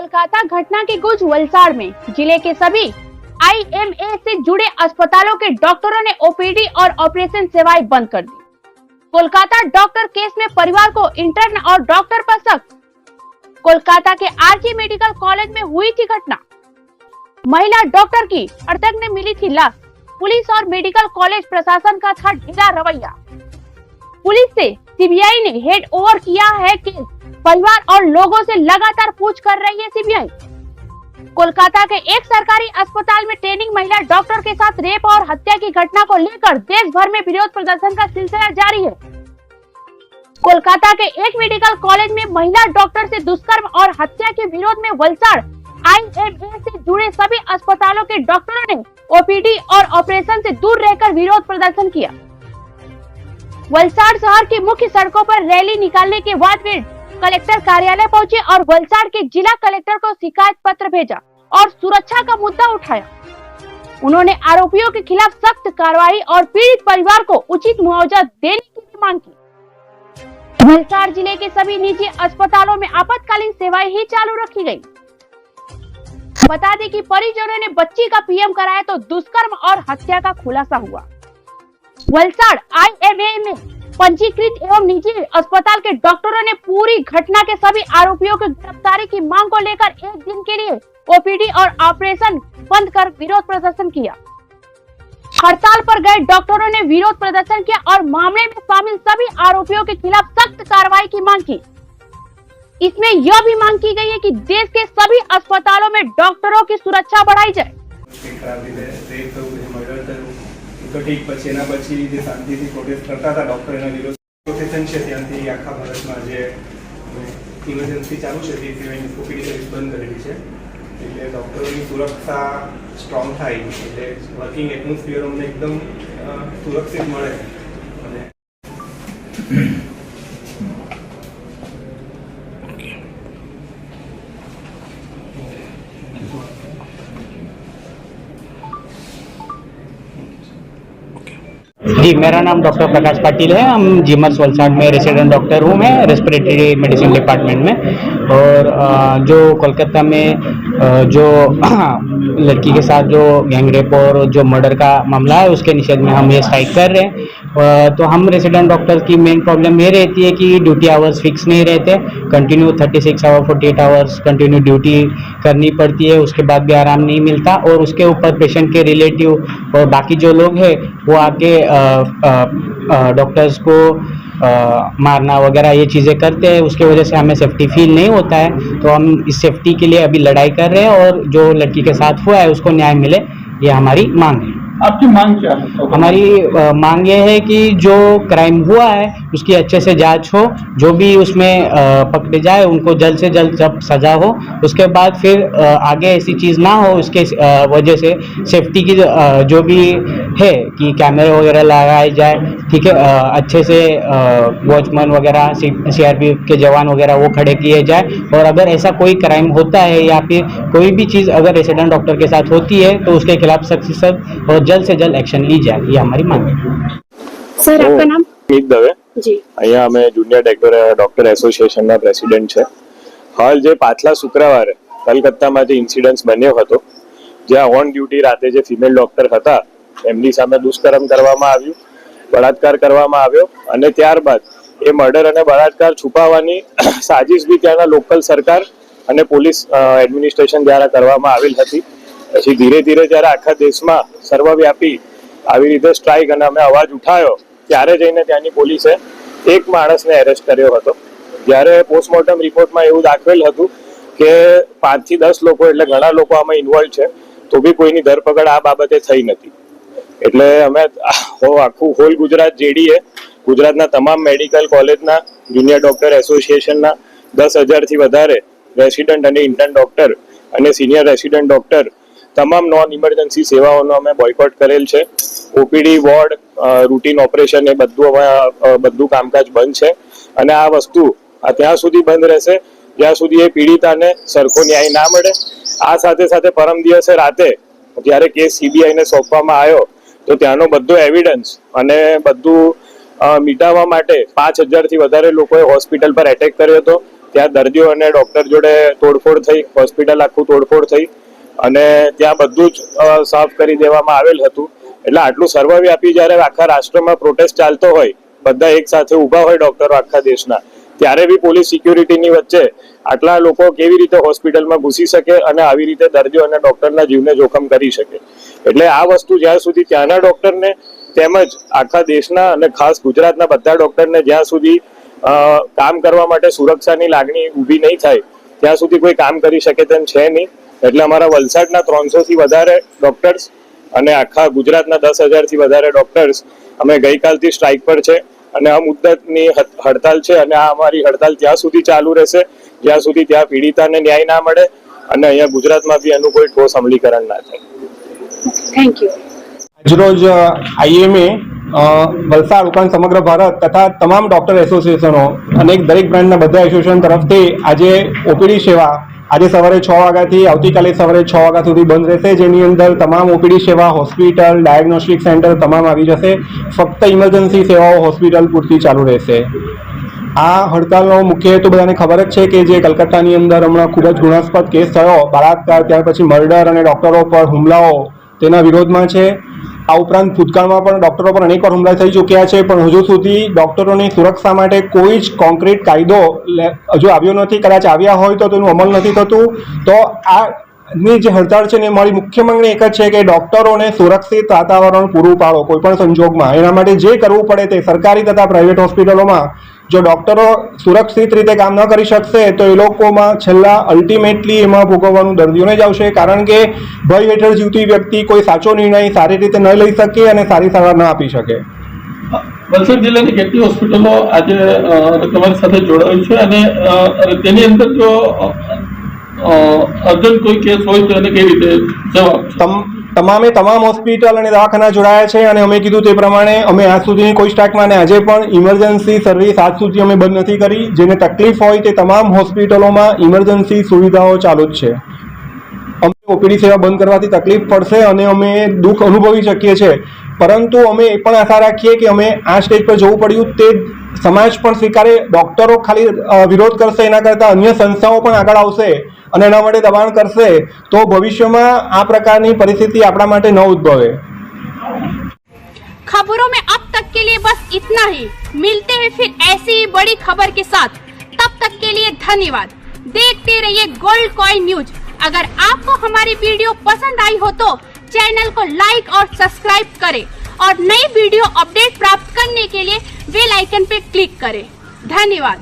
कोलकाता घटना की गूंज वलसाड़ में। जिले के सभी आईएमए से जुड़े अस्पतालों के डॉक्टरों ने ओपीडी और ऑपरेशन सेवाएं बंद कर दी। कोलकाता डॉक्टर केस में परिवार को इंटर्न और डॉक्टर पर शक। कोलकाता के आरजी मेडिकल कॉलेज में हुई थी घटना। महिला डॉक्टर की अर्धक ने मिली थी लाश। पुलिस और मेडिकल कॉलेज प्रशासन का था ढीला रवैया। पुलिस से सीबीआई ने हेड ओवर किया है केस। परिवार और लोगों से लगातार पूछ कर रही है सीबीआई। कोलकाता के एक सरकारी अस्पताल में ट्रेनिंग महिला डॉक्टर के साथ रेप और हत्या की घटना को लेकर देश भर में विरोध प्रदर्शन का सिलसिला जारी है। कोलकाता के एक मेडिकल कॉलेज में महिला डॉक्टर से दुष्कर्म और हत्या के विरोध में वलसाड़ आईएमए से जुड़े सभी अस्पतालों के डॉक्टरों ने ओपीडी और ऑपरेशन से दूर रहकर विरोध प्रदर्शन किया। वलसाड़ शहर की मुख्य सड़कों पर रैली निकालने के बाद वे कलेक्टर कार्यालय पहुंचे और वलसाड़ के जिला कलेक्टर को शिकायत पत्र भेजा और सुरक्षा का मुद्दा उठाया। उन्होंने आरोपियों के खिलाफ सख्त कार्रवाई और पीड़ित परिवार को उचित मुआवजा देने की भी मांग की। वलसाड़ जिले के सभी निजी अस्पतालों में आपातकालीन सेवाएं ही चालू रखी गयी। बता दें कि परिजनों ने बच्ची का पीएम कराया तो दुष्कर्म और हत्या का खुलासा हुआ। वलसाड़ आईएमए में पंजीकृत एवं निजी अस्पताल के डॉक्टरों ने पूरी घटना के सभी आरोपियों की गिरफ्तारी की मांग को लेकर एक दिन के लिए ओपीडी और ऑपरेशन बंद कर विरोध प्रदर्शन किया। हड़ताल पर गए डॉक्टरों ने विरोध प्रदर्शन किया और मामले में शामिल सभी आरोपियों के खिलाफ सख्त कार्रवाई की मांग की। इसमें यह भी मांग की गई है कि देश के सभी अस्पतालों में डॉक्टरों की सुरक्षा बढ़ाई जाए। ઠીક પછી એના પછી જે શાંતિથી પ્રોટેસ્ટ કરતા હતા ડૉક્ટર એના વિરોધ પ્રોટેસ્ટન છે ત્યાંથી આખા ભારતમાં જે ઇમરજન્સી ચાલુ છે તે સિવાયની ઓપીડી સર્વિસ બંધ કરેલી છે એટલે ડૉક્ટરોની સુરક્ષા સ્ટ્રોંગ થાય એટલે વર્કિંગ એટમોસ્ફિયર અમને એકદમ સુરક્ષિત મળે અને जी, मेरा नाम डॉक्टर प्रकाश पाटिल है। हम जीमर्स वलसाड़ में रेसिडेंट डॉक्टर हूँ मैं रेस्पिरेटरी मेडिसिन डिपार्टमेंट में। और जो कोलकाता में जो लड़की के साथ जो गैंगरेप और जो मर्डर का मामला है उसके निषेध में हम ये स्ट्राइक कर रहे हैं। तो हम रेसिडेंट डॉक्टर की मेन प्रॉब्लम ये रहती है कि ड्यूटी आवर्स फिक्स नहीं रहते। Continue 36 hour 48 hours continue duty करनी पड़ती है, उसके बाद भी आराम नहीं मिलता। और उसके ऊपर पेशेंट के रिलेटिव और बाकी जो लोग हैं वो आके डॉक्टर्स को मारना वगैरह ये चीज़ें करते हैं। उसके वजह से हमें सेफ्टी फील नहीं होता है। तो हम इस सेफ्टी के लिए अभी लड़ाई कर रहे हैं और जो लड़की के साथ हुआ है उसको न्याय मिले, ये हमारी मांग है। आपकी मांग क्या है? हमारी मांग ये है कि जो क्राइम हुआ है उसकी अच्छे से जांच हो, जो भी उसमें पकड़े जाए उनको जल्द से जल्द जब सजा हो, उसके बाद फिर आगे ऐसी चीज़ ना हो। उसके वजह से सेफ्टी की जो भी है कि कैमरे वगैरह लगाए जाए, ठीक है, अच्छे से वॉचमैन वगैरह सीआरपी के जवान वगैरह वो खड़े किए जाए। और अगर ऐसा कोई क्राइम होता है या फिर कोई भी चीज़ अगर रेसिडेंट डॉक्टर के साथ होती है तो उसके खिलाफ सख्त से सख्त और जल्द से जल्द एक्शन ली जाए, ये हमारी मांग है। सर, आपका नाम? મીત દવે જી। અહીંયા અમે જુનિયર ડોક્ટર એસોસિએશનના પ્રેસિડેન્ટ છે। હાલ જે પાછલા શુક્રવારે કલકત્તામાં જે ઇન્સિડન્સ બન્યો હતો, જ્યાં ઓન ડ્યુટી રાતે જે ફિમેલ ડોક્ટર હતા એમની સામે દુષ્કર્મ કરવામાં આવ્યું, બળાત્કાર કરવામાં આવ્યો અને ત્યારબાદ એ મર્ડર અને બળાત્કાર છુપાવવાની સાજિશ બી ત્યાંના લોકલ સરકાર અને પોલીસ એડમિનિસ્ટ્રેશન દ્વારા કરવામાં આવેલ હતી। પછી ધીરે ધીરે જ્યારે આખા દેશમાં સર્વવ્યાપી આવી રીતે સ્ટ્રાઇક અને અમે અવાજ ઉઠાયો ત્યારે જઈને ત્યાંની પોલીસે એક માણસને એરેસ્ટ કર્યો હતો। જ્યારે પોસ્ટમોર્ટમ રિપોર્ટમાં એવું દાખવેલ હતું કે 5 થી 10 લોકો એટલે ઘણા લોકો આમાં ઇન્વોલ્વ છે, તો બી કોઈની ધરપકડ આ બાબતે થઈ નથી। એટલે અમે આખું હોલ ગુજરાત જેડીએ ગુજરાતના તમામ મેડિકલ કોલેજના જુનિયર ડોક્ટર એસોસિએશનના 10,000 થી વધારે રેસિડન્ટ અને ઇન્ટર્ન ડોક્ટર અને સિનિયર રેસિડન્ટ ડોક્ટર તમામ નોન ઇમરજન્સી સેવાઓનો અમે બોયકોટ કરેલ છે। ઓપીડી વોર્ડ રૂટીન ઓપરેશન એ બધું કામકાજ બંધ છે અને આ વસ્તુ ત્યાં સુધી બંધ રહેશે જ્યાં સુધી એ પીડિતાને સરખો ન્યાય ના મળે। આ સાથે સાથે પરમ દિવસે રાતે જ્યારે કેસ સીબીઆઈને સોંપવામાં આવ્યો તો ત્યાંનો બધો એવિડન્સ અને બધું મિટાવવા માટે 5,000 થી વધારે લોકોએ હોસ્પિટલ પર એટેક કર્યો હતો। ત્યાં દર્દીઓ અને ડોક્ટર જોડે તોડફોડ થઈ, હોસ્પિટલ આખું તોડફોડ થઈ અને ત્યાં બધું જ સાફ કરી દેવામાં આવેલ હતું. એટલે આટલું સર્વવ્યાપી જ્યારે આખા રાષ્ટ્રમાં પ્રોટેસ્ટ ચાલતો હોય, બધા એક સાથે ઊભા હોય ડોક્ટરો આખા દેશના, ત્યારે બી પોલીસ સિક્યુરિટીની વચ્ચે આટલા લોકો કેવી રીતે હોસ્પિટલમાં ઘૂસી શકે અને આવી રીતે દર્દીઓ અને ડોક્ટરના જીવને જોખમ કરી શકે. એટલે આ વસ્તુ જ્યાં સુધી ત્યાંના ડોક્ટરને તેમજ આખા દેશના અને ખાસ ગુજરાતના બધા ડોક્ટરને જ્યાં સુધી કામ કરવા માટે સુરક્ષાની લાગણી ઊભી નહીં થાય ત્યાં સુધી કોઈ કામ કરી શકે તેમ છે નહીં. એટલે અમારા વલસાડના 300 થી વધારે ડોક્ટર્સ અને આખા ગુજરાતના 10,000 થી વધારે ડોક્ટર્સ અમે ગઈકાલથી સ્ટ્રાઇક પર છે અને આ મુદ્દતની હડતાલ છે અને આ અમારી હડતાલ ત્યાં સુધી ચાલુ રહેશે જ્યાં સુધી ત્યાં પીડિતાને ન્યાય ના મળે અને અહીંયા ગુજરાતમાં બી એનું કોઈ ઠોસ અમલીકરણ ના થાય. Thank you. આજરોજ આઈએમએ વલસાડ ઉપરાંત સમગ્ર ભારત તથા તમામ ડોક્ટર એસોસિએશનો અને દરેક બ્રાન્ડના બધા એસોસિએશન તરફથી આજે ઓપીડી સેવા આજે સવારે 6 વાગ્યાથી આવતીકાલે સવારે 6 વાગ્યા સુધી બંધ રહેશે, જેની અંદર તમામ ઓપીડી સેવા, હોસ્પિટલ, ડાયગ્નોસ્ટિક સેન્ટર તમામ આવી જશે. ફક્ત ઇમરજન્સી સેવાઓ હોસ્પિટલ પૂરતી ચાલુ રહેશે. આ હડતાલનો મુખ્ય હેતુ બધાને ખબર જ છે કે જે કલકત્તાની અંદર હમણાં ખૂબ જ ગુનાસ્પદ કેસ થયો, બળાત્કાર, ત્યાર પછી મર્ડર અને ડોક્ટરો પર હુમલાઓ, તેના વિરોધમાં છે. આ ઉપરાંત ભૂતકાળમાં પણ ડોક્ટરો પર અનેકવાર હુમલા થઈ ચૂક્યા છે, પણ હજુ સુધી ડોક્ટરોની સુરક્ષા માટે કોઈ જ કોન્ક્રીટ કાયદો હજુ આવ્યો નથી. કદાચ આવ્યા હોય તો તેનું અમલ નથી થતું. તો આની જે હડતાળ છે ને મારી મુખ્ય માંગણી એક જ છે કે ડોક્ટરોને સુરક્ષિત વાતાવરણ પૂરું પાડો કોઈ પણ સંજોગમાં. એના માટે જે કરવું પડે તે સરકારી તથા પ્રાઇવેટ હોસ્પિટલોમાં જો ડોક્ટરો સુરક્ષિત રીતે કામ ન કરી શકશે તો એ લોકોમાં છેલ્લા અલ્ટિમેટલી એમાં ભોગવવાનું દર્દીઓને જ આવશે, કારણ કે ભય હેઠળ જીવતી વ્યક્તિ કોઈ સાચો નિર્ણય સારી રીતે ન લઈ શકે અને સારી સારવાર ન આપી શકે. વલસાડ જિલ્લાની કેટલી હોસ્પિટલો આજે તમારી સાથે જોડાઈ છે અને તેની અંદર જો અર્જન્ટ કોઈ કેસ હોય તો એને કેવી રીતે જવાબ? તમામ હોસ્પિટલ અને દવાખાના જોડાયા છે અને અમે કીધું તે પ્રમાણે અમે આજ સુધીની કોઈ સ્ટાકમાં અને આજે પણ ઇમરજન્સી સર્વિસ આજ સુધી અમે બંધ નથી કરી. જેને તકલીફ હોય તે તમામ હોસ્પિટલોમાં ઇમરજન્સી સુવિધાઓ ચાલુ જ છે. અમે ઓપીડી સેવા બંધ કરવાથી તકલીફ પડશે અને અમે દુઃખ અનુભવી શકીએ છીએ, પરંતુ અમે એ પણ આશા રાખીએ કે અમે આ સ્ટેજ પર જવું પડ્યું તે સમાજ પણ સ્વીકારે. ડોક્ટરો ખાલી વિરોધ કરશે એના કરતાં અન્ય સંસ્થાઓ પણ આગળ આવશે અને એના માટે દબાણ કરશે તો ભવિષ્યમાં આ પ્રકારની પરિસ્થિતિ આપણા માટે ન ઉદ્ભવે. खबरों में अब तक के लिए बस इतना ही. मिलते हैं फिर ऐसी ही बड़ी खबर के साथ. तब तक के लिए धन्यवाद. देखते रहिए गोल्ड कॉइन न्यूज. अगर आपको हमारी वीडियो पसंद आई हो तो चैनल को लाइक और सब्सक्राइब करें और नई वीडियो अपडेट प्राप्त करने के लिए बेल आइकन पे क्लिक करें. धन्यवाद.